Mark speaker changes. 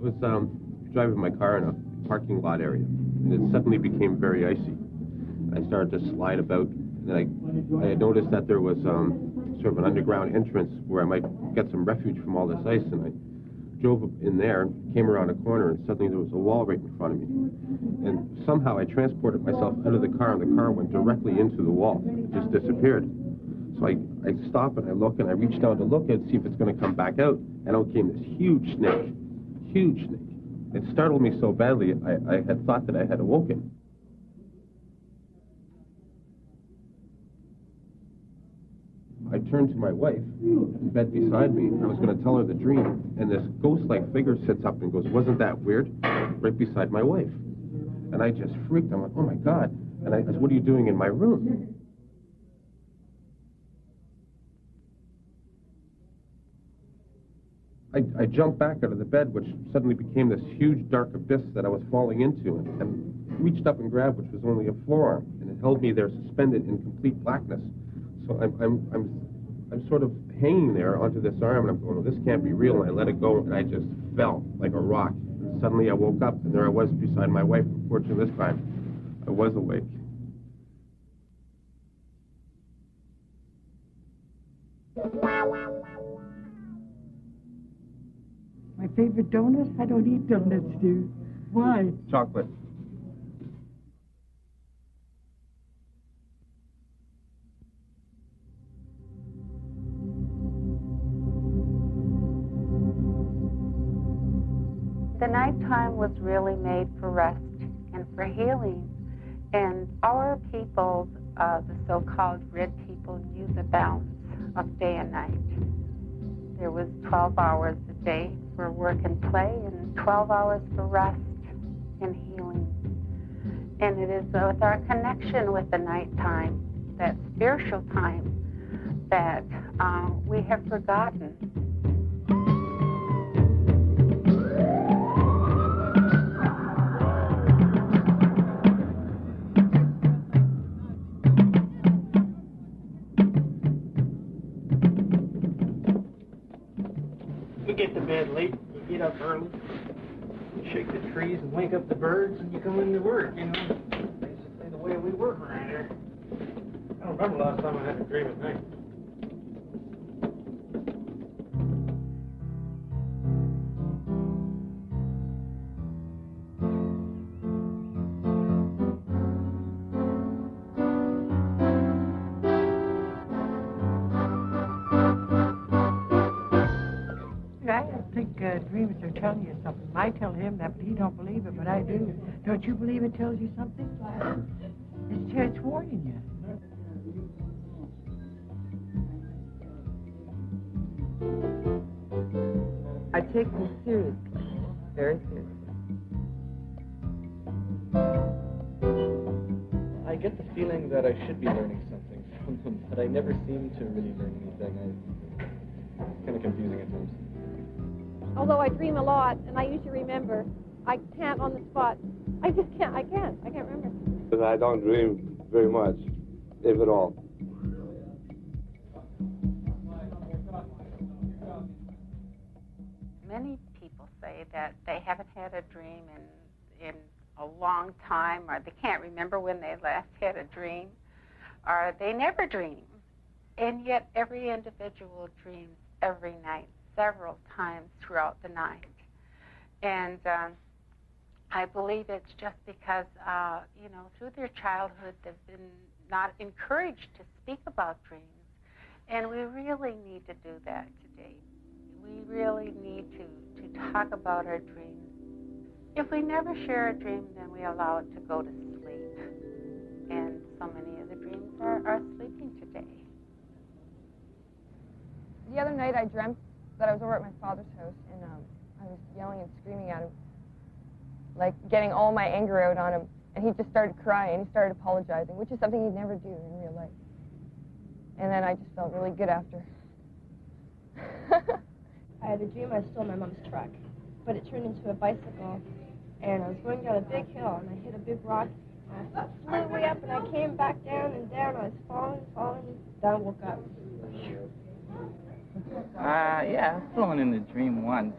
Speaker 1: was driving my car in a parking lot area, and it suddenly became very icy. I started to slide about, and I had noticed that there was sort of an underground entrance where I might get some refuge from all this ice, and I drove up in there, came around a corner, and suddenly there was a wall right in front of me. And somehow I transported myself out of the car, and the car went directly into the wall. It just disappeared. So I stop and I look, and I reach down to look and see if it's going to come back out, and out came this huge snake. Huge snake. It startled me so badly, I had thought that I had awoken. I turned to my wife in bed beside me. I was going to tell her the dream, and this ghost-like figure sits up and goes, "Wasn't that weird?" right beside my wife. And I just freaked. I'm like, "Oh my God." And I said, "What are you doing in my room?" I jumped back out of the bed, which suddenly became this huge dark abyss that I was falling into, and reached up and grabbed, which was only a forearm, and it held me there suspended in complete blackness. So I'm sort of hanging there onto this arm, and I'm going, "Well, this can't be real," and I let it go, and I just fell like a rock. And suddenly I woke up, and there I was beside my wife. Unfortunately, this time I was awake.
Speaker 2: My favorite donut? I don't eat donuts, dude. Why?
Speaker 1: Chocolate.
Speaker 3: The nighttime was really made for rest and for healing. And our people, the so-called red people, knew the balance of day and night. There was 12 hours a day for work and play, and 12 hours for rest and healing. And it is with our connection with the nighttime, that spiritual time, that we have forgotten.
Speaker 4: Get to bed late, you get up early, you shake the trees and wake up the birds, and you come into work, you know. Basically the way we work around here. I don't remember last time I had a dream at night.
Speaker 2: I think dreamers are telling you something. I tell him that, but he don't believe it, but I do. Don't you believe it tells you something? It's warning you.
Speaker 5: I take them seriously, very seriously.
Speaker 6: I get the feeling that I should be learning something from them, but I never seem to really learn anything. It's kind of confusing at times.
Speaker 7: Although I dream a lot, and I usually remember, I can't on the spot. I just can't. I can't remember.
Speaker 8: Because I don't dream very much, if at all.
Speaker 3: Many people say that they haven't had a dream in a long time, or they can't remember when they last had a dream, or they never dream. And yet every individual dreams every night, several times throughout the night. And I believe it's just because, through their childhood, they've been not encouraged to speak about dreams. And we really need to do that today. We really need to talk about our dreams. If we never share a dream, then we allow it to go to sleep. And so many of the dreams are sleeping today.
Speaker 9: The other night I dreamt that I was over at my father's house, and I was yelling and screaming at him, like getting all my anger out on him, and he just started crying, he started apologizing, which is something he'd never do in real life. And then I just felt really good after.
Speaker 10: I had a dream I stole my mom's truck, but it turned into a bicycle, and I was going down a big hill, and I hit a big rock, and I flew way up, and I came back down and down. I was falling, down, woke up.
Speaker 11: Yeah, I've flown in a dream once.